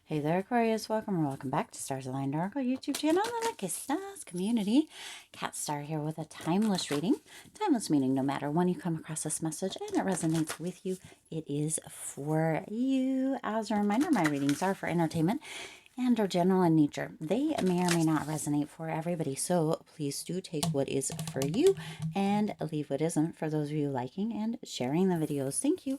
Hey there, Aquarius. Welcome or welcome back to Stars Aligned Oracle YouTube channel, the luckystars community. Cat Star here with a timeless reading. Timeless meaning no matter when you come across this message and it resonates with you, it is for you. As a reminder, my readings are for entertainment and are general in nature. They may or may not resonate for everybody, so please do take what is for you and leave what isn't for those of you liking and sharing the videos. Thank you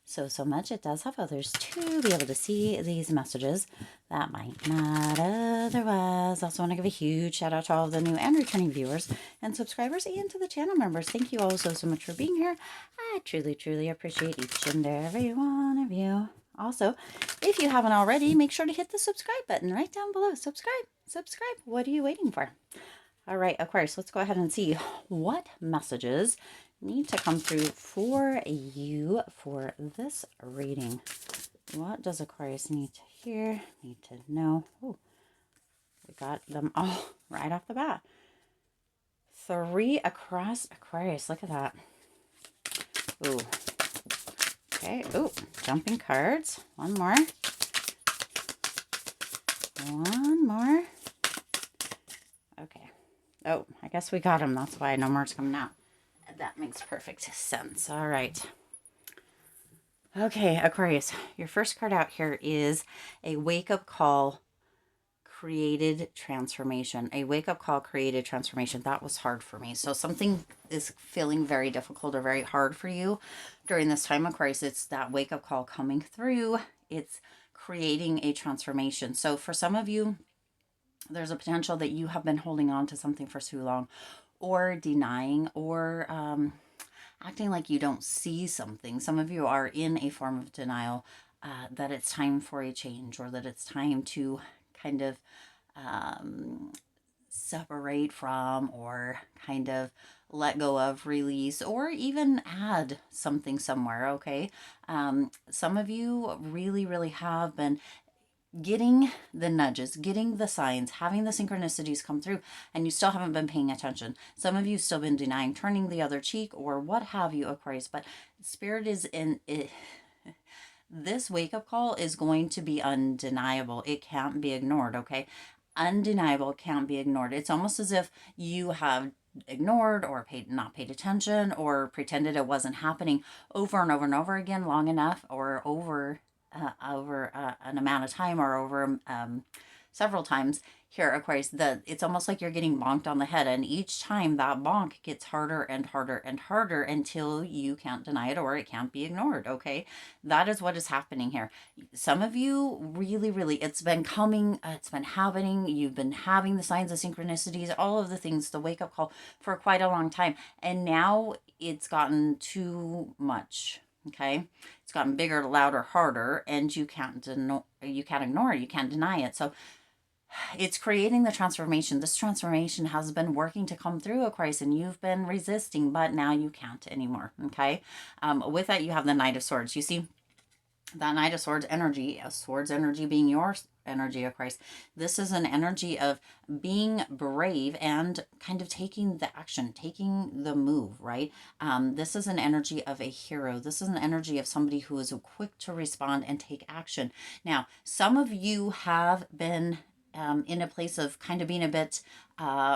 so much. It does help others to be able to see these messages that might not otherwise. Also want to give a huge shout out to all of the new and returning viewers and subscribers and to the channel members. Thank you all so much for being here. I truly appreciate each and every one of you. Also, if you haven't already, make sure to hit the subscribe button right down below. Subscribe. What are you waiting for? All right, Aquarius, let's go ahead and see what messages need to come through for you for this reading. What does Aquarius need to hear, need to know? Oh, we got them all right off the bat. 3 across Aquarius. Look at that. Ooh. Okay. Ooh, jumping cards. One more. Okay. Oh, I guess we got them. That's why no more's coming out. That makes perfect sense. All right. Okay, Aquarius, your first card out here is a wake-up call created transformation. A wake-up call created transformation. That was hard for me. So something is feeling very difficult or very hard for you during this time, Aquarius. It's that wake-up call coming through. It's creating a transformation. So for some of you, there's a potential that you have been holding on to something for too long, or denying, or acting like you don't see something. Some of you are in a form of denial that it's time for a change, or that it's time to kind of separate from, or kind of let go of, release, or even add something somewhere, okay? Some of you really have been getting the nudges, getting the signs, having the synchronicities come through, and you still haven't been paying attention. Some of you still been denying, turning the other cheek, or what have you, Aquarius. But Spirit is in it. This wake-up call is going to be undeniable. It can't be ignored, okay? Undeniable, can't be ignored. It's almost as if you have ignored or not paid attention, or pretended it wasn't happening over and over again long enough, or over an amount of time, or over several times here, Aquarius. It's almost like you're getting bonked on the head, and each time that bonk gets harder and harder until you can't deny it, or it can't be ignored, okay? That is what is happening here. Some of you really, it's been coming, it's been happening. You've been having the signs of synchronicities, all of the things, the wake-up call, for quite a long time, and now it's gotten too much. Okay, it's gotten bigger, louder, harder, and you can't ignore it, you can't deny it. So it's creating the transformation. This transformation has been working to come through, Aquarius, and you've been resisting, but now you can't anymore. Okay, with that, you have the Knight of Swords. You see that Knight of Swords energy, Swords energy being your energy, Aquarius. This is an energy of being brave and kind of taking the action, taking the move, right? This is an energy of a hero. This is an energy of somebody who is quick to respond and take action. Now, some of you have been in a place of kind of being a bit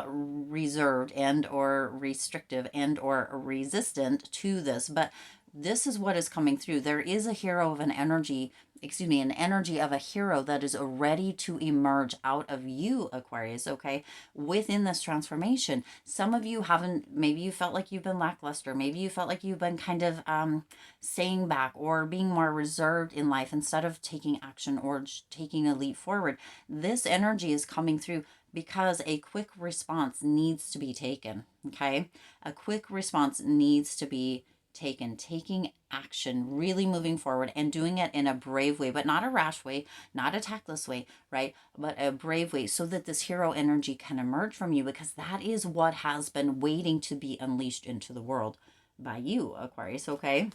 reserved and or restrictive and or resistant to this, but this is what is coming through. There is a hero of an energy, an energy of a hero that is ready to emerge out of you, Aquarius, okay, within this transformation. Some of you haven't, maybe you felt like you've been lackluster. Maybe you felt like you've been kind of staying back or being more reserved in life instead of taking action or taking a leap forward. This energy is coming through because a quick response needs to be taken, okay? A quick response needs to be taking action, really moving forward and doing it in a brave way, but not a rash way, not a tactless way, right? But a brave way, so that this hero energy can emerge from you, because that is what has been waiting to be unleashed into the world by you, Aquarius, okay?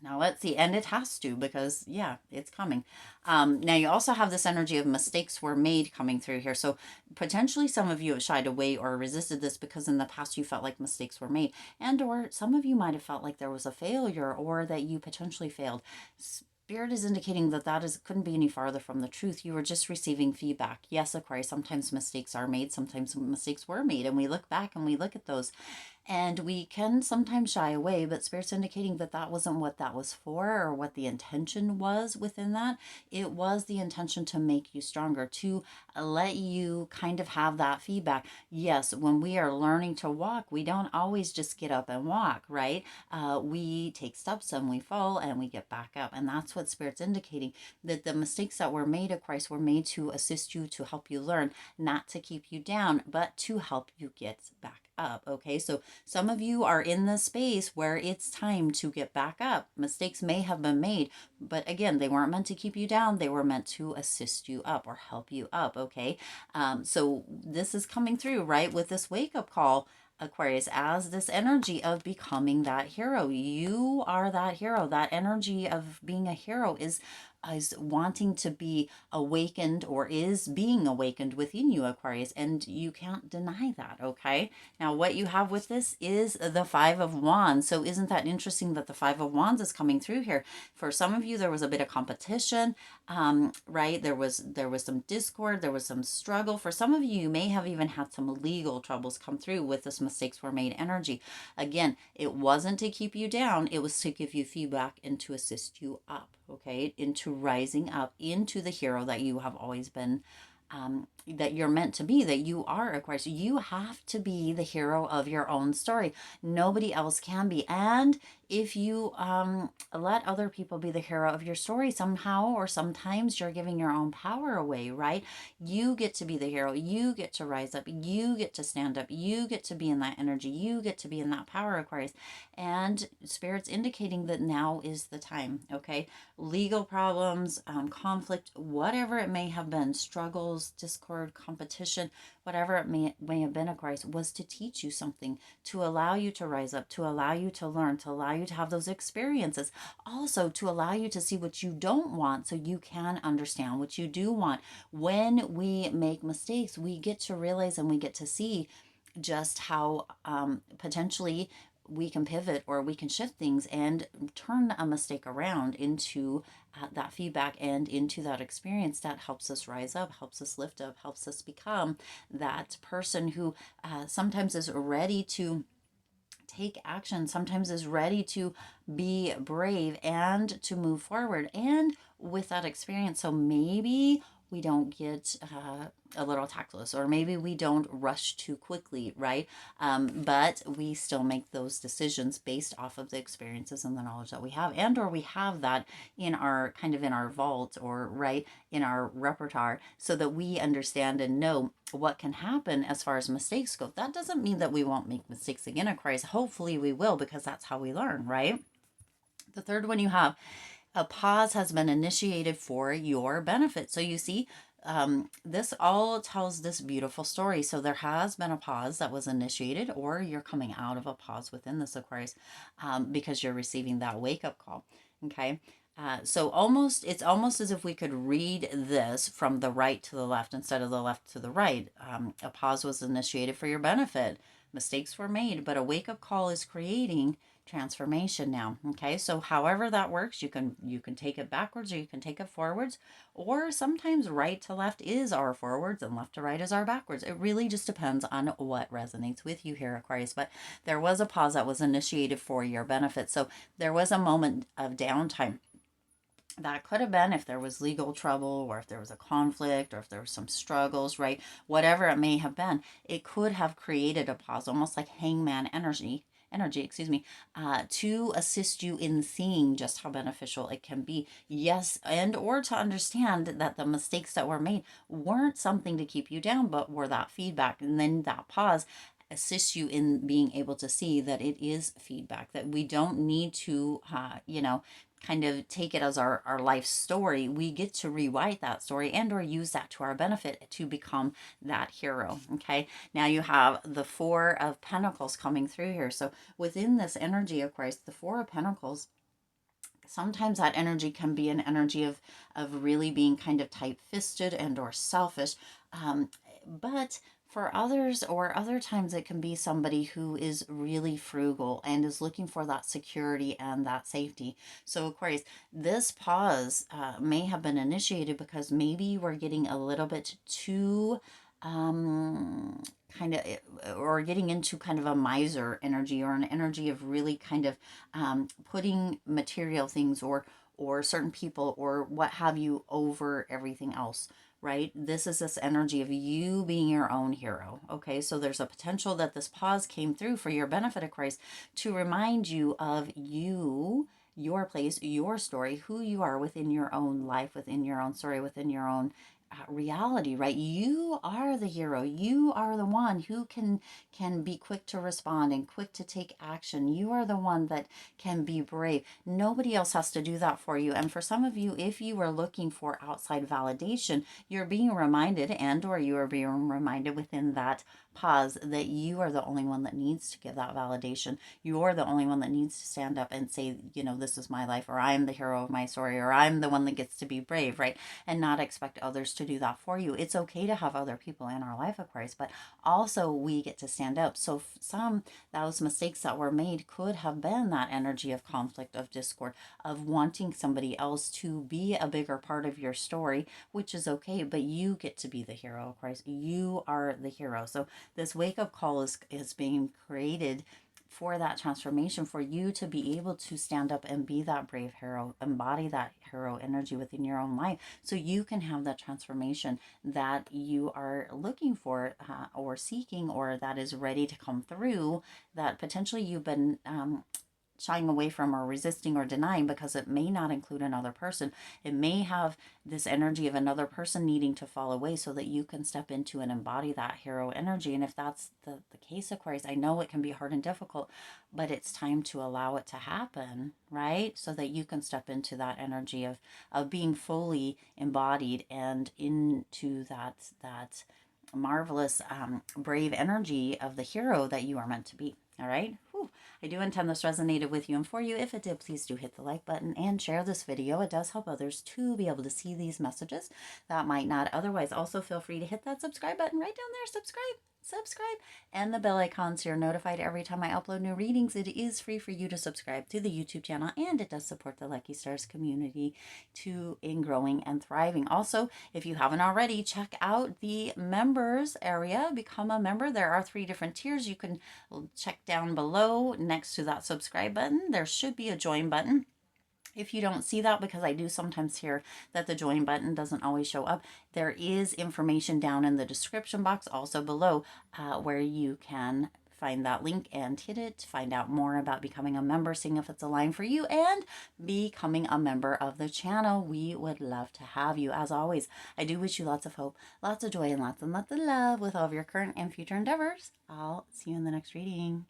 Now let's see, and it has to, because yeah, it's coming. Now you also have this energy of mistakes were made coming through here. So potentially some of you have shied away or resisted this because in the past you felt like mistakes were made, and or some of you might have felt like there was a failure or that you potentially failed. Spirit is indicating that couldn't be any farther from the truth. You were just receiving feedback. Yes, Aquarius, sometimes mistakes are made, sometimes mistakes were made, and we look back and we look at those. And we can sometimes shy away, but Spirit's indicating that that wasn't what that was for, or what the intention was within that. It was the intention to make you stronger, to let you kind of have that feedback. Yes, when we are learning to walk, we don't always just get up and walk, right? We take steps and we fall and we get back up. And that's what Spirit's indicating, that the mistakes that were made, Aquarius, were made to assist you, to help you learn, not to keep you down, but to help you get back up. Okay, so some of you are in the space where it's time to get back up. Mistakes may have been made, but again, they weren't meant to keep you down. They were meant to assist you up or help you up. Okay, so this is coming through, right, with this wake-up call, Aquarius, as this energy of becoming that hero. You are that hero. That energy of being a hero is wanting to be awakened, or is being awakened within you, Aquarius, and you can't deny that. Okay, now what you have with this is the Five of Wands. So isn't that interesting that the Five of Wands is coming through here? For some of you, there was a bit of competition, right? There was some discord, there was some struggle. For some of you, you may have even had some legal troubles come through with this mistakes were made energy. Again, it wasn't to keep you down, it was to give you feedback and to assist you up, okay, into rising up into the hero that you have always been, that you're meant to be, that you are, Aquarius. You have to be the hero of your own story. Nobody else can be. And if you let other people be the hero of your story, somehow or sometimes you're giving your own power away, right? You get to be the hero. You get to rise up. You get to stand up. You get to be in that energy. You get to be in that power, Aquarius. And Spirit's indicating that now is the time, okay? Legal problems, conflict, whatever it may have been, struggles, discord, competition, whatever it may have been, Aquarius, was to teach you something, to allow you to rise up, to allow you to learn, to allow you to have those experiences, also to allow you to see what you don't want so you can understand what you do want. When we make mistakes, we get to realize and we get to see just how potentially we can pivot, or we can shift things and turn a mistake around into that feedback and into that experience that helps us rise up, helps us lift up, helps us become that person who sometimes is ready to take action, sometimes is ready to be brave and to move forward, and with that experience. So maybe we don't get a little tactless, or maybe we don't rush too quickly, right? But we still make those decisions based off of the experiences and the knowledge that we have, and or we have that in our kind of in our vault, or right in our repertoire, so that we understand and know what can happen as far as mistakes go. That doesn't mean that we won't make mistakes again, Aquarius. Hopefully we will, because that's how we learn, right? The third one you have, a pause has been initiated for your benefit. So you see, this all tells this beautiful story. So there has been a pause that was initiated, or you're coming out of a pause within this, Aquarius, because you're receiving that wake-up call. Okay. So it's almost as if we could read this from the right to the left instead of the left to the right. A pause was initiated for your benefit. Mistakes were made, but a wake-up call is creating transformation now. Okay, so however that works, you can take it backwards, or you can take it forwards, or sometimes right to left is our forwards and left to right is our backwards. It really just depends on what resonates with you here, Aquarius. But there was a pause that was initiated for your benefit. So there was a moment of downtime. That could have been if there was legal trouble, or if there was a conflict, or if there were some struggles, right? Whatever it may have been, it could have created a pause, almost like hangman energy, excuse me, to assist you in seeing just how beneficial it can be. Yes, and or to understand that the mistakes that were made weren't something to keep you down, but were that feedback. And then that pause assists you in being able to see that it is feedback, that we don't need to, kind of take it as our life story. We get to rewrite that story and or use that to our benefit to become that hero. Okay, now you have the Four of Pentacles coming through here. So within this energy, Aquarius, the Four of Pentacles, sometimes that energy can be an energy of really being kind of tight-fisted and or selfish, but For others, or other times, it can be somebody who is really frugal and is looking for that security and that safety. So, Aquarius, this pause may have been initiated because maybe you were getting a little bit too um kind of or getting into kind of a miser energy, or an energy of really kind of putting material things or certain people or what have you over everything else, right? This is this energy of you being your own hero. Okay, so there's a potential that this pause came through for your benefit, Aquarius, to remind you of you, your place, your story, who you are within your own life, within your own story, within your own reality, right? You are the hero. You are the one who can be quick to respond and quick to take action. You are the one that can be brave. Nobody else has to do that for you. And for some of you, if you are looking for outside validation, you're being reminded, and or you are being reminded within that pause, that you are the only one that needs to give that validation. You're the only one that needs to stand up and say, you know, this is my life, or I'm the hero of my story, or I'm the one that gets to be brave, right? And not expect others to do that for you. It's okay to have other people in our life, Aquarius, but also we get to stand up. So some, those mistakes that were made could have been that energy of conflict, of discord, of wanting somebody else to be a bigger part of your story, which is okay, but you get to be the hero, Aquarius. You are the hero. So this wake up call is being created for that transformation, for you to be able to stand up and be that brave hero, embody that hero energy within your own life, so you can have that transformation that you are looking for, or seeking, or that is ready to come through, that potentially you've been shying away from, or resisting, or denying, because it may not include another person. It may have this energy of another person needing to fall away so that you can step into and embody that hero energy. And if that's the case, Aquarius, I know it can be hard and difficult, but it's time to allow it to happen, right? So that you can step into that energy of being fully embodied and into that marvelous, brave energy of the hero that you are meant to be. All right. Whew. I do intend this resonated with you and for you. If it did, please do hit the like button and share this video. It does help others to be able to see these messages that might not otherwise. Also, feel free to hit that subscribe button right down there. Subscribe, and the bell icon so you're notified every time I upload new readings. It is free for you to subscribe to the YouTube channel, and it does support the Lucky Stars community in growing and thriving. Also, if you haven't already, check out the members area. Become a member. There are 3 different tiers. You can check down below next to that subscribe button. There should be a join button. If you don't see that, because I do sometimes hear that the join button doesn't always show up, there is information down in the description box, also below, where you can find that link and hit it, find out more about becoming a member, seeing if it's aligned for you, and becoming a member of the channel. We would love to have you. As always, I do wish you lots of hope, lots of joy, and lots of love with all of your current and future endeavors. I'll see you in the next reading.